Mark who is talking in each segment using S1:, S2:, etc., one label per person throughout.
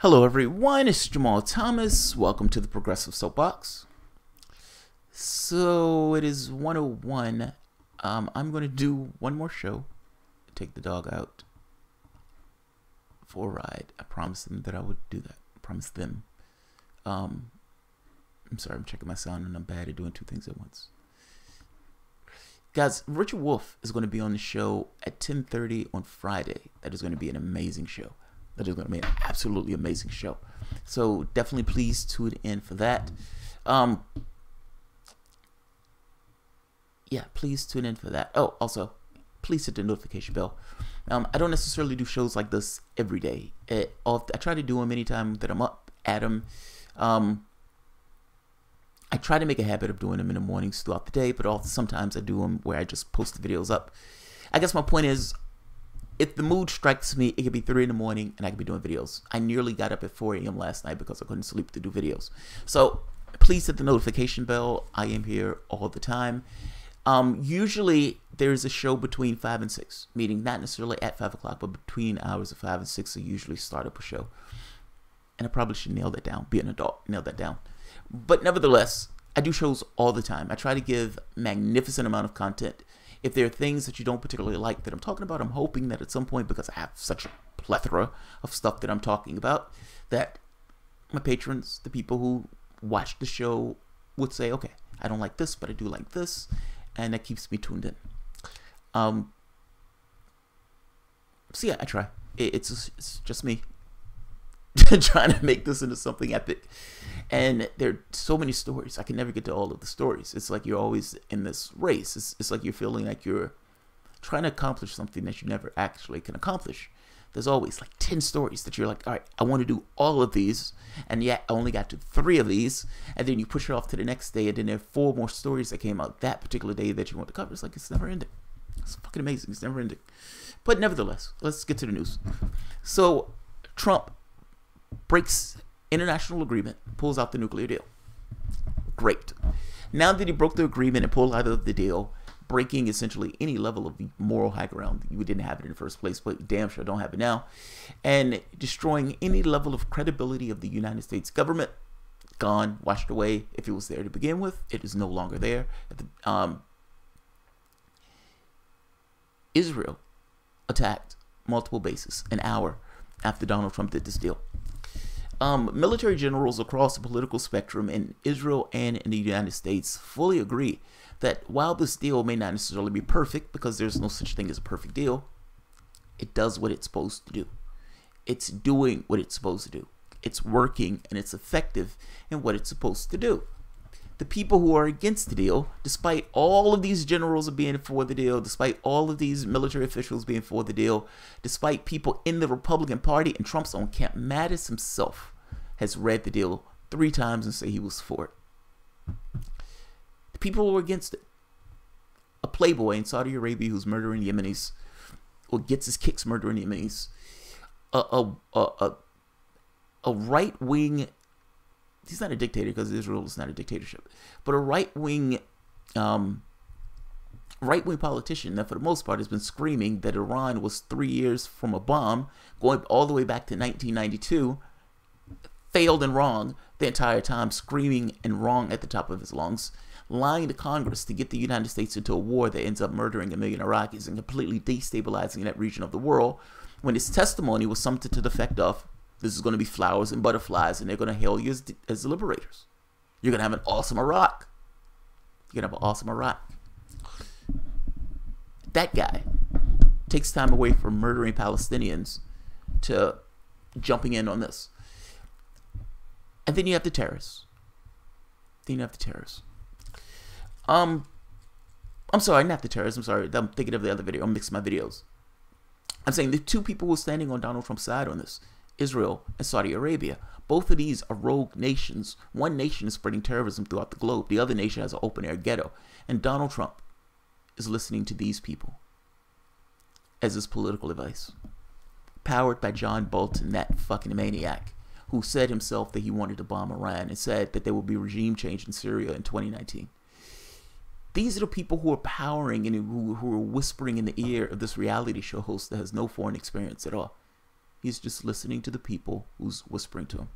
S1: Hello everyone, it's Jamal Thomas. Welcome to the Progressive Soapbox. So it is 1:01. I'm going to do one more show. Take the dog out for a ride. I promised them that I would do that. I promised them. I'm sorry, I'm checking my sound and I'm bad at doing two things at once. Guys, Richard Wolff is going to be on the show at 10:30 on Friday. That is going to be an amazing show. That is going to be an absolutely amazing show. So definitely please tune in for that. Yeah, please tune in for that. Oh, also, please hit the notification bell. I don't necessarily do shows like this every day. I try to do them anytime that I'm up at them. I try to make a habit of doing them in the mornings throughout the day, but also sometimes I do them where I just post the videos up. I guess my point is, if the mood strikes me, it could be 3 in the morning and I could be doing videos. I nearly got up at 4 a.m. last night because I couldn't sleep to do videos. So please hit the notification bell. I am here all the time. Usually there's a show between 5 and 6, meaning not necessarily at 5 o'clock, but between hours of 5 and 6 I usually start up a show. And I probably should nail that down, be an adult, nail that down. But nevertheless, I do shows all the time. I try to give magnificent amount of content. If there are things that you don't particularly like that I'm talking about, I'm hoping that at some point, because I have such a plethora of stuff that I'm talking about, that my patrons, the people who watch the show, would say, okay, I don't like this, but I do like this, and that keeps me tuned in. So yeah, I try. It's just me trying to make this into something epic. And there are so many stories. I can never get to all of the stories. It's like you're always in this race. It's like you're feeling like you're trying to accomplish something that you never actually can accomplish. There's always like 10 stories that you're like, all right, I want to do all of these. And yet I only got to 3 of these. And then you push it off to the next day. And then there are 4 more stories that came out that particular day that you want to cover. It's like, it's never ending. It's fucking amazing. It's never ending. But nevertheless, let's get to the news. So Trump breaks international agreement, pulls out the nuclear deal. Great. Now that he broke the agreement and pulled out of the deal, breaking essentially any level of moral high ground, you didn't have it in the first place, but damn sure don't have it now, and destroying any level of credibility of the United States government, gone, washed away. If it was there to begin with, it is no longer there. Israel attacked multiple bases an hour after Donald Trump did this deal. Military generals across the political spectrum in Israel and in the United States fully agree that while this deal may not necessarily be perfect, because there's no such thing as a perfect deal, it does what it's supposed to do. It's doing what it's supposed to do. It's working and it's effective in what it's supposed to do. The people who are against the deal, despite all of these generals being for the deal, despite all of these military officials being for the deal, despite people in the Republican Party and Trump's own camp, Mattis himself has read the deal 3 times and say he was for it. The people who are against it. A playboy in Saudi Arabia who's murdering Yemenis, or gets his kicks murdering Yemenis. A right-wing, he's not a dictator because Israel is not a dictatorship, but a right-wing politician that for the most part has been screaming that Iran was 3 years from a bomb, going all the way back to 1992, failed and wrong the entire time, screaming and wrong at the top of his lungs, lying to Congress to get the United States into a war that ends up murdering 1 million Iraqis and completely destabilizing that region of the world, when his testimony was something to the effect of, this is going to be flowers and butterflies and they're going to hail you as the liberators. You're going to have an awesome Iraq. You're going to have an awesome Iraq. That guy takes time away from murdering Palestinians to jumping in on this. And then you have the terrorists. I'm sorry, not the terrorists. I'm sorry. I'm thinking of the other video. I'm mixing my videos. I'm saying the 2 people who are standing on Donald Trump's side on this, Israel and Saudi Arabia. Both of these are rogue nations. One nation is spreading terrorism throughout the globe. The other nation has an open-air ghetto. And Donald Trump is listening to these people as his political advice. Powered by John Bolton, that fucking maniac, who said himself that he wanted to bomb Iran and said that there will be regime change in Syria in 2019. These are the people who are powering and who are whispering in the ear of this reality show host that has no foreign experience at all. He's just listening to the people who's whispering to him.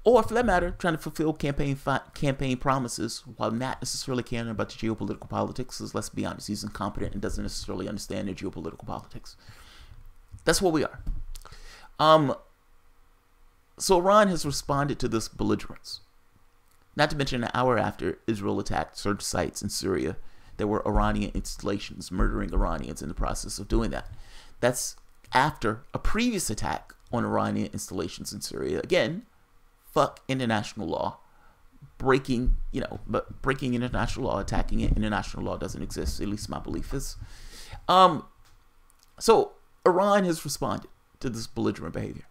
S1: Or, for that matter, trying to fulfill campaign promises while not necessarily caring about the geopolitical politics. Because let's be honest, he's incompetent and doesn't necessarily understand the geopolitical politics. That's what we are. So Iran has responded to this belligerence. Not to mention, an hour after Israel attacked certain sites in Syria, there were Iranian installations murdering Iranians in the process of doing that. That's after a previous attack on Iranian installations in Syria. Again, fuck international law. Breaking international law, attacking it. International law doesn't exist, at least my belief is. So Iran has responded to this belligerent behavior.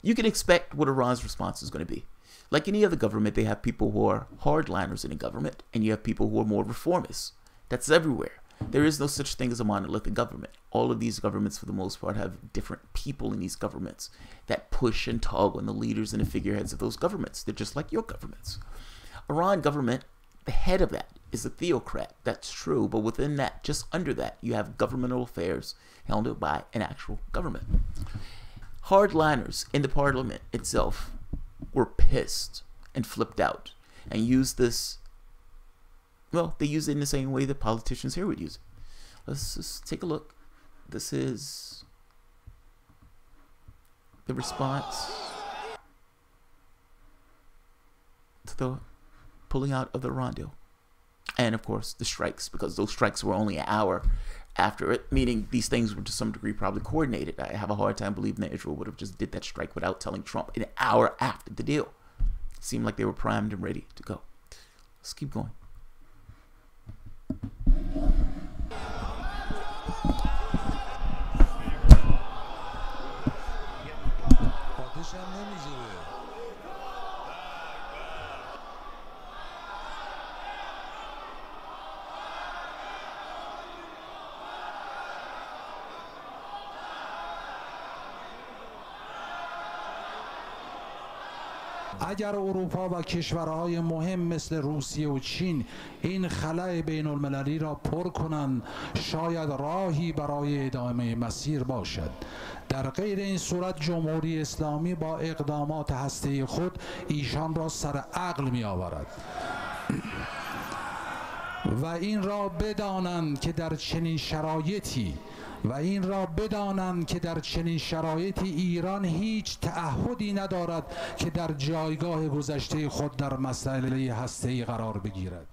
S1: You can expect what Iran's response is going to be. Like any other government, they have people who are hardliners in the government, and you have people who are more reformists. That's everywhere. There is no such thing as a monolithic government. All of these governments, for the most part, have different people in these governments that push and tug on the leaders and the figureheads of those governments. They're just like your governments. Iran government, the head of that is a theocrat. That's true, but within that, just under that, you have governmental affairs handled by an actual government. Hardliners in the parliament itself were pissed and flipped out and used this. Well, they use it in the same way that politicians here would use it. Let's just take a look. This is the response to the pulling out of the Iran deal. And, of course, the strikes, because those strikes were only an hour after it, meaning these things were to some degree probably coordinated. I have a hard time believing that Israel would have just did that strike without telling Trump an hour after the deal. It seemed like they were primed and ready to go. Let's keep going.
S2: اگر اروپا و کشورهای مهم مثل روسیه و چین این خلأ بین المللی را پر کنند، شاید راهی برای ادامه مسیر باشد. در غیر این صورت جمهوری اسلامی با اقدامات هسته‌ای خود ایشان را سر عقل می آورد. و این را بدانند که در چنین شرایطی ایران هیچ تعهدی ندارد که در جایگاه گذشته خود در مسئله هسته‌ای قرار بگیرد.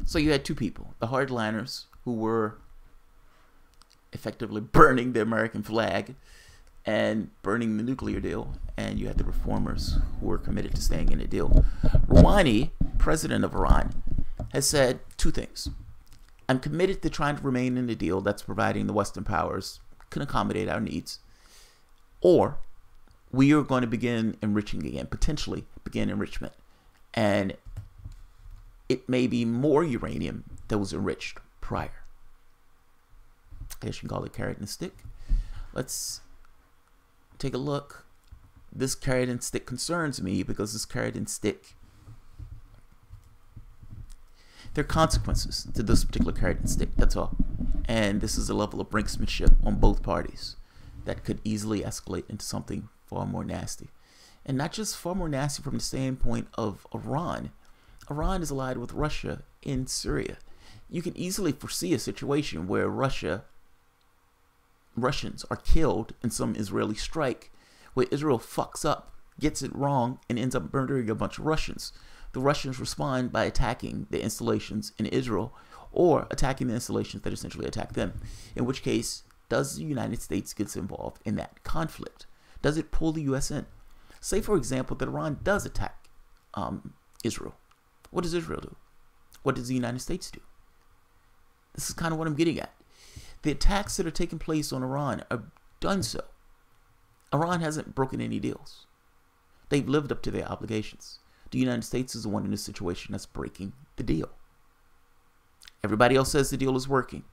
S1: So you had two people, the hardliners who were effectively burning the American flag and burning the nuclear deal, and you had the reformers who were committed to staying in the deal. Rouhani, president of Iran, has said two things. I'm committed to trying to remain in the deal that's providing the Western powers can accommodate our needs, or we are going to begin enriching again, potentially begin enrichment, and it may be more uranium that was enriched prior. I guess you can call it carrot and stick. Let's take a look. This carrot and stick concerns me because this carrot and stick, there are consequences to this particular carrot and stick, that's all. And this is a level of brinksmanship on both parties that could easily escalate into something far more nasty. And not just far more nasty from the standpoint of Iran. Iran is allied with Russia in Syria. You can easily foresee a situation where Russians are killed in some Israeli strike, where Israel fucks up, gets it wrong, and ends up murdering a bunch of Russians. The Russians respond by attacking the installations in Israel, or attacking the installations that essentially attack them. In which case, does the United States get involved in that conflict? Does it pull the U.S. in? Say, for example, that Iran does attack Israel. What does Israel do? What does the United States do? This is kind of what I'm getting at. The attacks that are taking place on Iran are done so. Iran hasn't broken any deals. They've lived up to their obligations. The United States is the one in this situation that's breaking the deal. Everybody else says the deal is working.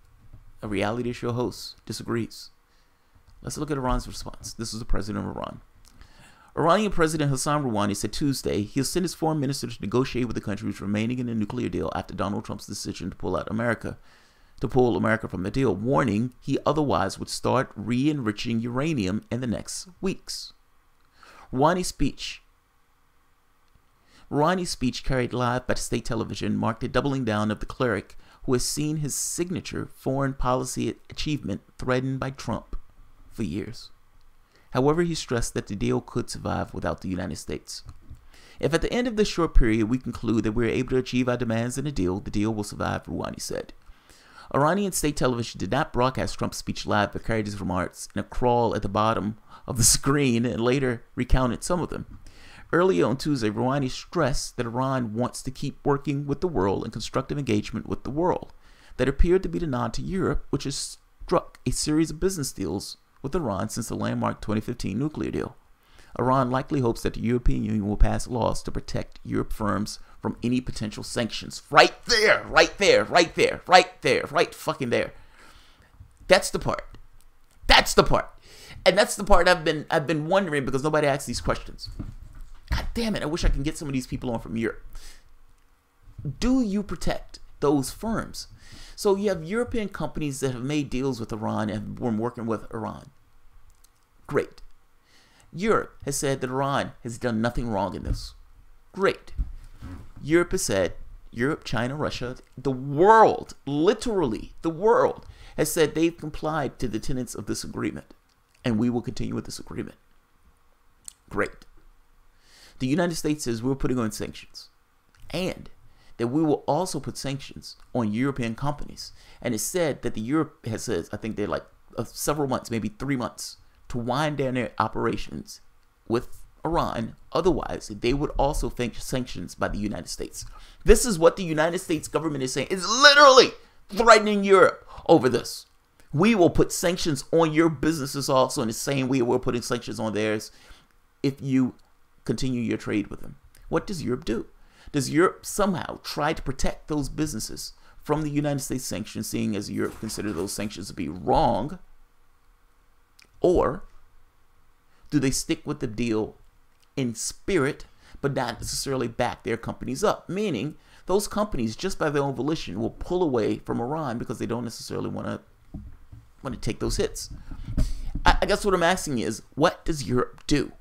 S1: A reality show host disagrees. Let's look at Iran's response. This is the president of Iran. Iranian President Hassan Rouhani said Tuesday he'll send his foreign minister to negotiate with the countries remaining in the nuclear deal after Donald Trump's decision to pull out America. to pull America from the deal, warning he otherwise would start re-enriching uranium in the next weeks. Rouhani's speech carried live by state television marked a doubling down of the cleric who has seen his signature foreign policy achievement threatened by Trump for years. However, he stressed that the deal could survive without the United States. If at the end of this short period we conclude that we are able to achieve our demands in the deal will survive, Rouhani said. Iranian state television did not broadcast Trump's speech live, but carried his remarks in a crawl at the bottom of the screen and later recounted some of them. Earlier on Tuesday, Rouhani stressed that Iran wants to keep working with the world in constructive engagement with the world. That appeared to be the nod to Europe, which has struck a series of business deals with Iran since the landmark 2015 nuclear deal. Iran likely hopes that the European Union will pass laws to protect Europe firms from any potential sanctions. Right there, right there, right there, right there, right fucking there. That's the part. That's the part. And that's the part I've been wondering because nobody asks these questions. God damn it, I wish I could get some of these people on from Europe. Do you protect those firms? So you have European companies that have made deals with Iran and were working with Iran. Great. Europe has said that Iran has done nothing wrong in this. Great. Europe has said, Europe, China, Russia, the world, literally the world, has said they've complied to the tenets of this agreement. And we will continue with this agreement. Great. The United States says we're putting on sanctions. And that we will also put sanctions on European companies. And it's said that the Europe has said, I think they're like several months, maybe 3 months, to wind down their operations with Iran. Otherwise, they would also face sanctions by the United States. This is what the United States government is saying. It's literally threatening Europe over this. We will put sanctions on your businesses also in the same way we're putting sanctions on theirs if you continue your trade with them. What does Europe do? Does Europe somehow try to protect those businesses from the United States sanctions, seeing as Europe considers those sanctions to be wrong? Or do they stick with the deal in spirit, but not necessarily back their companies up? Meaning, those companies, just by their own volition, will pull away from Iran because they don't necessarily want to take those hits. I guess what I'm asking is, what does Europe do?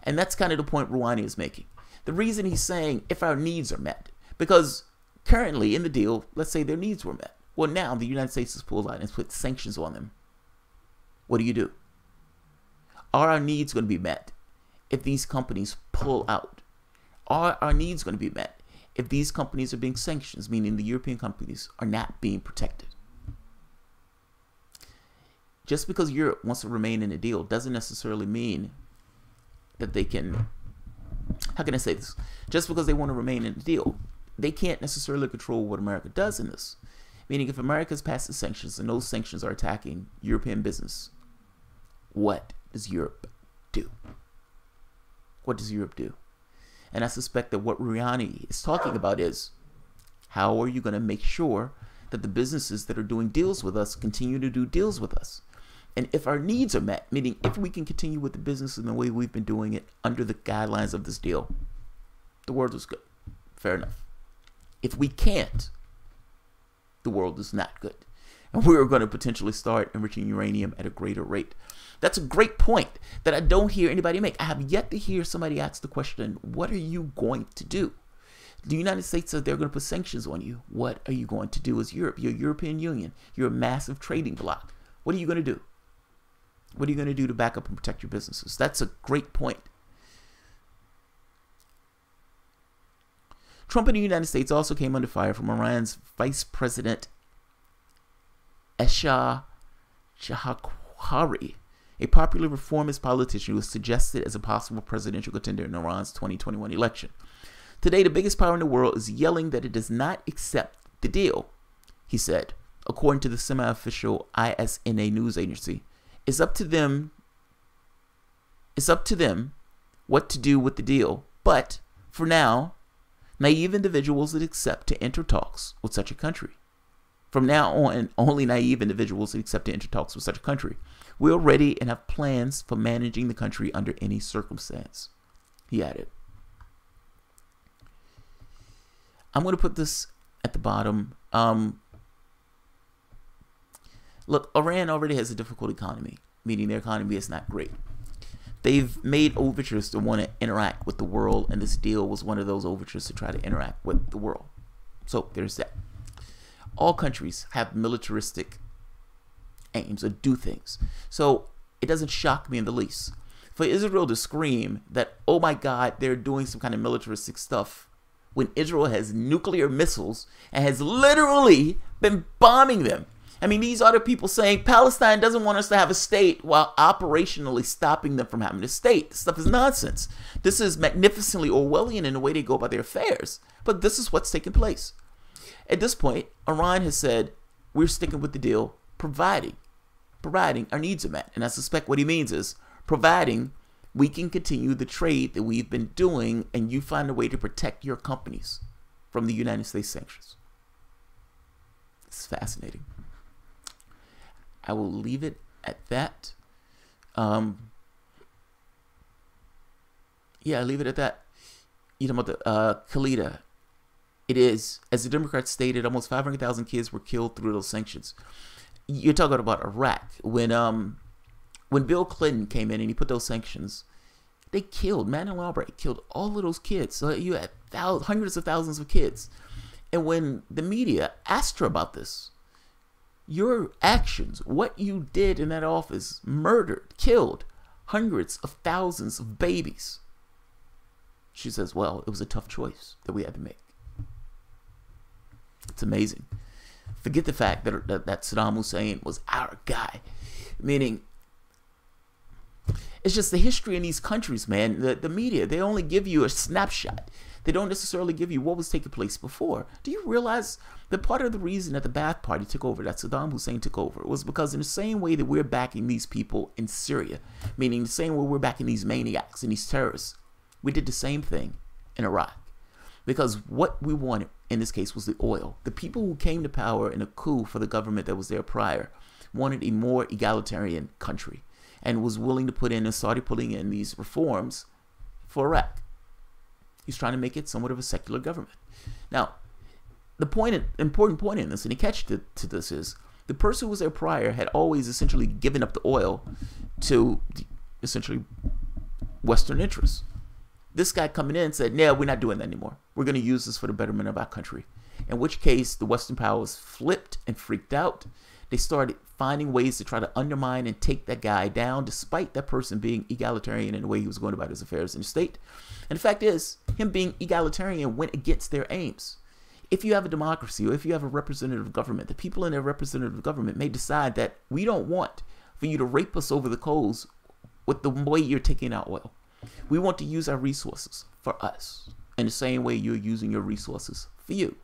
S1: And that's kind of the point Rouhani is making. The reason he's saying if our needs are met, because currently in the deal, let's say their needs were met. Well, now the United States has pulled out and put sanctions on them. What do? Are our needs going to be met if these companies pull out? Are our needs going to be met if these companies are being sanctioned, meaning the European companies are not being protected? Just because Europe wants to remain in a deal doesn't necessarily mean that they can, how can I say this? Just because they want to remain in the deal, they can't necessarily control what America does in this. Meaning if America's passed the sanctions and those sanctions are attacking European business, what does Europe do? What does Europe do? And I suspect that what Rouhani is talking about is, how are you going to make sure that the businesses that are doing deals with us continue to do deals with us? And if our needs are met, meaning if we can continue with the business in the way we've been doing it under the guidelines of this deal, the world is good. Fair enough. If we can't, the world is not good. And we're going to potentially start enriching uranium at a greater rate. That's a great point that I don't hear anybody make. I have yet to hear somebody ask the question, what are you going to do? The United States says they're going to put sanctions on you. What are you going to do as Europe? You're a European Union. You're a massive trading bloc. What are you going to do? What are you going to do to back up and protect your businesses? That's a great point. Trump and the United States also came under fire from Iran's Vice President Eshah Shahakari, a popular reformist politician who was suggested as a possible presidential contender in Iran's 2021 election. Today, the biggest power in the world is yelling that it does not accept the deal, he said, according to the semi-official ISNA news agency. It's up to them what to do with the deal, but for now, naive individuals would accept to enter talks with such a country. From now on, only naive individuals would accept to enter talks with such a country. We're ready and have plans for managing the country under any circumstance, he added. I'm going to put this at the bottom. Look, Iran already has a difficult economy, meaning their economy is not great. They've made overtures to want to interact with the world, and this deal was one of those overtures to try to interact with the world. So there's that. All countries have militaristic aims or do things. So it doesn't shock me in the least for Israel to scream that, oh my God, they're doing some kind of militaristic stuff when Israel has nuclear missiles and has literally been bombing them. I mean, these are the people saying Palestine doesn't want us to have a state while operationally stopping them from having a state. This stuff is nonsense. This is magnificently Orwellian in the way they go about their affairs. But this is what's taking place. At this point, Iran has said, we're sticking with the deal, providing our needs are met. And I suspect what he means is, providing we can continue the trade that we've been doing and you find a way to protect your companies from the United States sanctions. It's fascinating. I will leave it at that. Yeah, I'll leave it at that. You know about the Khalida. It is, as the Democrats stated, almost 500,000 kids were killed through those sanctions. You're talking about Iraq. When Bill Clinton came in and he put those sanctions, they killed, Madeleine Albright killed all of those kids. So you had hundreds of thousands of kids. And when the media asked her about this, your actions, what you did in that office, murdered, killed hundreds of thousands of babies. She says, well, it was a tough choice that we had to make. It's amazing. Forget the fact that Saddam Hussein was our guy. Meaning, it's just the history in these countries, man. The media, they only give you a snapshot. They don't necessarily give you what was taking place before. Do you realize that part of the reason that the Ba'ath Party took over, that Saddam Hussein took over, was because in the same way that we're backing these people in Syria, meaning the same way we're backing these maniacs and these terrorists, we did the same thing in Iraq. Because what we wanted in this case was the oil. The people who came to power in a coup for the government that was there prior wanted a more egalitarian country and was willing to put in and started putting in these reforms for Iraq. He's trying to make it somewhat of a secular government. Now, the important point in this, and the catch to this is, the person who was there prior had always essentially given up the oil to essentially Western interests. This guy coming in said, no, we're not doing that anymore. We're going to use this for the betterment of our country. In which case, the Western powers flipped and freaked out. They started finding ways to try to undermine and take that guy down, despite that person being egalitarian in the way he was going about his affairs in the state. And the fact is, him being egalitarian went against their aims. If you have a democracy, or if you have a representative government, the people in their representative government may decide that we don't want for you to rape us over the coals with the way you're taking our oil. We want to use our resources for us in the same way you're using your resources for you.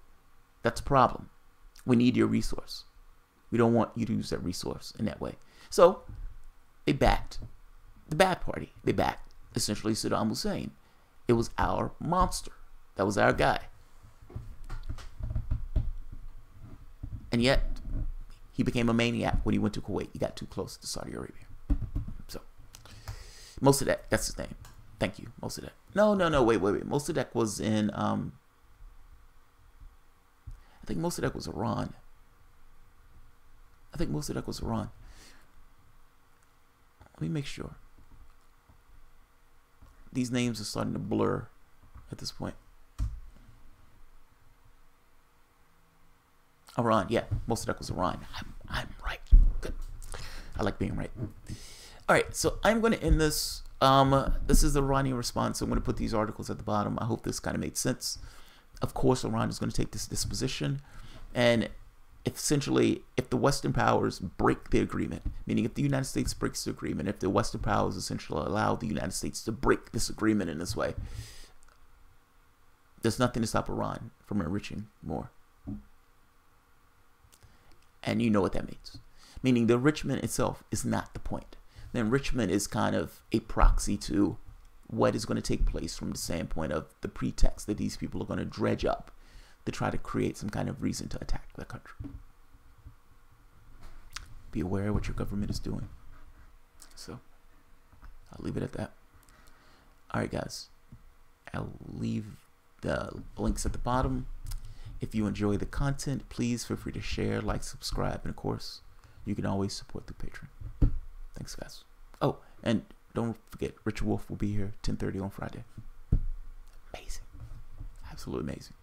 S1: That's a problem. We need your resource. We don't want you to use that resource in that way. So they backed the Ba'ath Party. They backed essentially Saddam Hussein. It was our monster. That was our guy. And yet, he became a maniac when he went to Kuwait. He got too close to Saudi Arabia. So, Mossadegh, that's his name. Thank you, Mossadegh. No, wait. Mossadegh was in, I think Mossadegh was Iran. Let me make sure. These names are starting to blur at this point. Iran, yeah, Mossadegh was Iran. I'm right. Good. I like being right. All right, so I'm going to end this. This is the Iranian response. I'm going to put these articles at the bottom. I hope this kind of made sense. Of course, Iran is going to take this disposition, and essentially, if the Western powers break the agreement, meaning if the United States breaks the agreement, if the Western powers essentially allow the United States to break this agreement in this way, there's nothing to stop Iran from enriching more. And you know what that means. Meaning the enrichment itself is not the point. The enrichment is kind of a proxy to what is going to take place from the standpoint of the pretext that these people are going to dredge up to try to create some kind of reason to attack the country. Be aware of what your government is doing. So, I'll leave it at that. Alright guys, I'll leave the links at the bottom. If you enjoy the content, please feel free to share, like, subscribe, and of course, you can always support through Patreon. Thanks, guys. Oh, and don't forget, Richard Wolf will be here 10:30 on Friday. Amazing. Absolutely amazing.